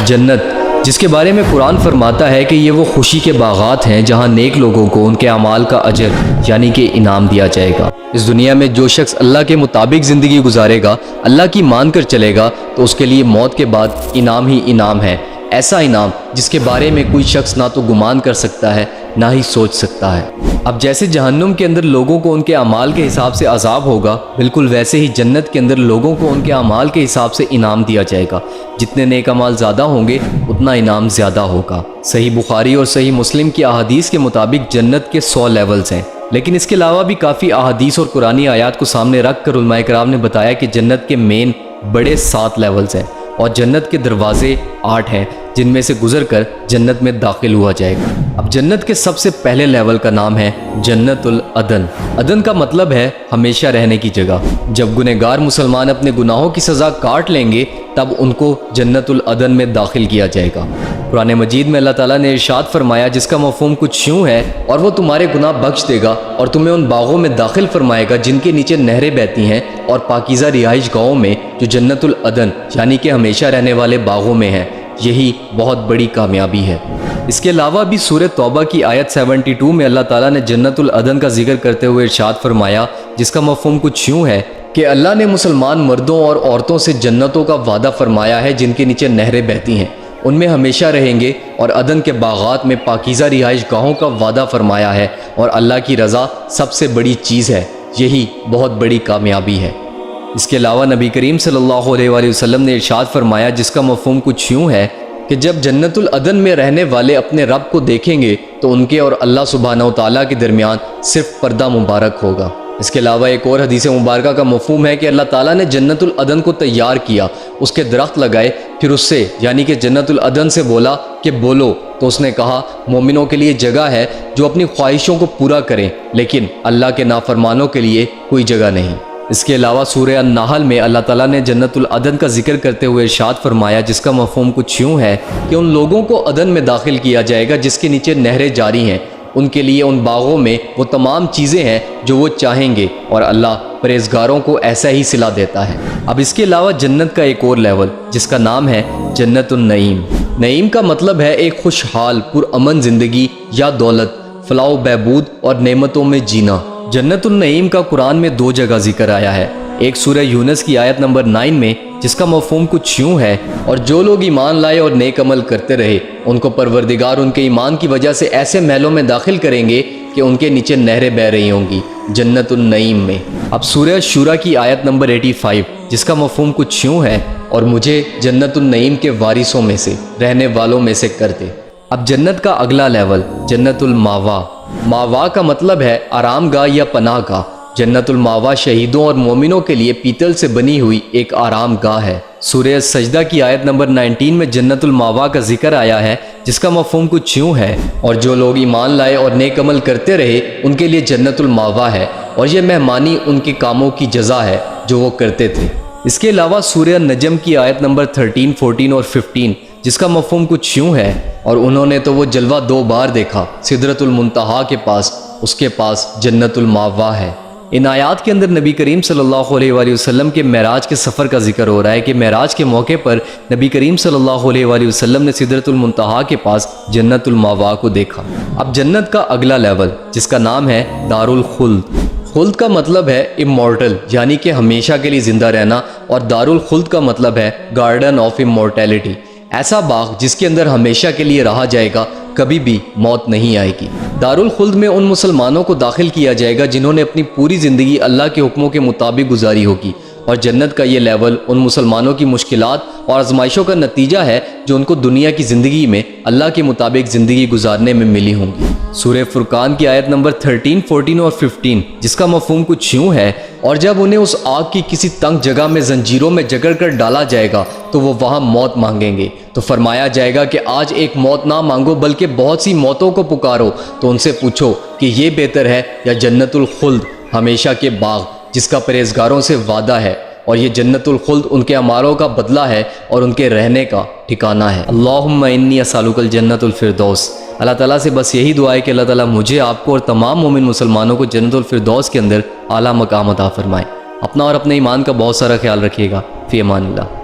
جنت، جس کے بارے میں قرآن فرماتا ہے کہ یہ وہ خوشی کے باغات ہیں جہاں نیک لوگوں کو ان کے اعمال کا اجر یعنی کہ انعام دیا جائے گا۔ اس دنیا میں جو شخص اللہ کے مطابق زندگی گزارے گا، اللہ کی مان کر چلے گا، تو اس کے لیے موت کے بعد انعام ہی انعام ہے، ایسا انعام جس کے بارے میں کوئی شخص نہ تو گمان کر سکتا ہے نہ ہی سوچ سکتا ہے۔ اب جیسے جہنم کے اندر لوگوں کو ان کے اعمال کے حساب سے عذاب ہوگا، بالکل ویسے ہی جنت کے اندر لوگوں کو ان کے اعمال کے حساب سے انعام دیا جائے گا۔ جتنے نیک اعمال زیادہ ہوں گے اتنا انعام زیادہ ہوگا۔ صحیح بخاری اور صحیح مسلم کی احادیث کے مطابق جنت کے 100 لیولز ہیں، لیکن اس کے علاوہ بھی کافی احادیث اور قرآنی آیات کو سامنے رکھ کر علماء کرام نے بتایا کہ جنت کے مین بڑے 7 لیولز ہیں اور جنت کے دروازے 8 ہیں جن میں سے گزر کر جنت میں داخل ہوا جائے گا۔ اب جنت کے سب سے پہلے لیول کا نام ہے جنت العدن۔ عدن کا مطلب ہے ہمیشہ رہنے کی جگہ۔ جب گنہگار مسلمان اپنے گناہوں کی سزا کاٹ لیں گے تب ان کو جنت العدن میں داخل کیا جائے گا۔ قرآن مجید میں اللہ تعالیٰ نے ارشاد فرمایا جس کا مفہوم کچھ یوں ہے، اور وہ تمہارے گناہ بخش دے گا اور تمہیں ان باغوں میں داخل فرمائے گا جن کے نیچے نہریں بہتی ہیں، اور پاکیزہ رہائش گاہوں میں جو جنت العدن یعنی کہ ہمیشہ رہنے والے باغوں میں ہے۔ یہی بہت بڑی کامیابی ہے۔ اس کے علاوہ بھی سورہ توبہ کی آیت 72 میں اللہ تعالیٰ نے جنت العدن کا ذکر کرتے ہوئے ارشاد فرمایا جس کا مفہوم کچھ یوں ہے کہ اللہ نے مسلمان مردوں اور عورتوں سے جنتوں کا وعدہ فرمایا ہے جن کے نیچے نہریں بہتی ہیں، ان میں ہمیشہ رہیں گے، اور عدن کے باغات میں پاکیزہ رہائش گاہوں کا وعدہ فرمایا ہے، اور اللہ کی رضا سب سے بڑی چیز ہے۔ یہی بہت بڑی کامیابی ہے۔ اس کے علاوہ نبی کریم صلی اللہ علیہ وآلہ وسلم نے ارشاد فرمایا جس کا مفہوم کچھ یوں ہے کہ جب جنت العدن میں رہنے والے اپنے رب کو دیکھیں گے تو ان کے اور اللہ سبحانہ و تعالیٰ کے درمیان صرف پردہ مبارک ہوگا۔ اس کے علاوہ ایک اور حدیث مبارکہ کا مفہوم ہے کہ اللہ تعالیٰ نے جنت العدن کو تیار کیا، اس کے درخت لگائے، پھر اس سے یعنی کہ جنت العدن سے بولا کہ بولو، تو اس نے کہا مومنوں کے لیے جگہ ہے جو اپنی خواہشوں کو پورا کریں، لیکن اللہ کے نافرمانوں کے لیے کوئی جگہ نہیں۔ اس کے علاوہ سورہ النحل میں اللہ تعالیٰ نے جنت العدن کا ذکر کرتے ہوئے ارشاد فرمایا جس کا مفہوم کچھ یوں ہے کہ ان لوگوں کو عدن میں داخل کیا جائے گا جس کے نیچے نہریں جاری ہیں، ان کے لیے ان باغوں میں وہ تمام چیزیں ہیں جو وہ چاہیں گے، اور اللہ پرہیزگاروں کو ایسا ہی صلہ دیتا ہے۔ اب اس کے علاوہ جنت کا ایک اور لیول جس کا نام ہے جنت النعیم۔ نعیم کا مطلب ہے ایک خوشحال پرامن زندگی یا دولت، فلاح و بہبود اور نعمتوں میں جینا۔ جنت النعیم کا قرآن میں 2 جگہ ذکر آیا ہے، ایک سورہ یونس کی آیت نمبر 9 میں جس کا مفہوم کچھ یوں ہے، اور جو لوگ ایمان لائے اور نیک عمل کرتے رہے ان کو پروردگار ان کے ایمان کی وجہ سے ایسے محلوں میں داخل کریں گے کہ ان کے نیچے نہریں بہہ رہی ہوں گی جنت النعیم میں۔ اب سورہ شورا کی آیت نمبر 85 جس کا مفہوم کچھ یوں ہے، اور مجھے جنت النعیم کے وارثوں میں سے رہنے والوں میں سے کر دے۔ اب جنت کا اگلا لیول جنت الماوا۔ ماوا کا مطلب ہے آرام گاہ یا پناہ گاہ۔ جنت الماوا شہیدوں اور مومنوں کے لیے پیتل سے بنی ہوئی ایک آرام گاہ ہے۔ سورہ سجدہ کی آیت نمبر 19 میں جنت الماوا کا ذکر آیا ہے جس کا مفہوم کچھ یوں ہے، اور جو لوگ ایمان لائے اور نیک عمل کرتے رہے ان کے لیے جنت الماوا ہے، اور یہ مہمانی ان کے کاموں کی جزا ہے جو وہ کرتے تھے۔ اس کے علاوہ سورہ نجم کی آیت نمبر 13، 14 اور 15 جس کا مفہوم کچھ یوں ہے، اور انہوں نے تو وہ جلوہ 2 بار دیکھا سدرۃ المنتہا کے پاس، اس کے پاس جنت الماوا ہے۔ ان آیات کے اندر نبی کریم صلی اللہ علیہ وآلہ وسلم کے معراج کے سفر کا ذکر ہو رہا ہے کہ معراج کے موقع پر نبی کریم صلی اللہ علیہ وآلہ وسلم نے سدرۃ المنتہا کے پاس جنت الماوا کو دیکھا۔ اب جنت کا اگلا لیول جس کا نام ہے دار الخلد۔ خلد کا مطلب ہے امورٹل یعنی کہ ہمیشہ کے لیے زندہ رہنا، اور دار الخلد کا مطلب ہے گارڈن آف امورٹیلٹی، ایسا باغ جس کے اندر ہمیشہ کے لیے رہا جائے گا، کبھی بھی موت نہیں آئے گی۔ دار الخلد میں ان مسلمانوں کو داخل کیا جائے گا جنہوں نے اپنی پوری زندگی اللہ کے حکموں کے مطابق گزاری ہوگی، اور جنت کا یہ لیول ان مسلمانوں کی مشکلات اور آزمائشوں کا نتیجہ ہے جو ان کو دنیا کی زندگی میں اللہ کے مطابق زندگی گزارنے میں ملی ہوں گی۔ سورہ فرقان کی آیت نمبر 13، 14 اور 15 جس کا مفہوم کچھ یوں ہے، اور جب انہیں اس آگ کی کسی تنگ جگہ میں زنجیروں میں جکڑ کر ڈالا جائے گا تو وہ وہاں موت مانگیں گے، تو فرمایا جائے گا کہ آج ایک موت نہ مانگو بلکہ بہت سی موتوں کو پکارو، تو ان سے پوچھو کہ یہ بہتر ہے یا جنت الخلد ہمیشہ کے باغ جس کا پرہیزگاروں سے وعدہ ہے، اور یہ جنت الخلد ان کے اعمالوں کا بدلہ ہے اور ان کے رہنے کا ٹھکانہ ہے۔ اللہم انی اسالک الجنت الفردوس۔ اللہ تعالیٰ سے بس یہی دعا ہے کہ اللہ تعالیٰ مجھے، آپ کو اور تمام مومن مسلمانوں کو جنت الفردوس کے اندر اعلیٰ مقام عطا فرمائے۔ اپنا اور اپنے ایمان کا بہت سارا خیال رکھیے گا۔ فی امان اللہ۔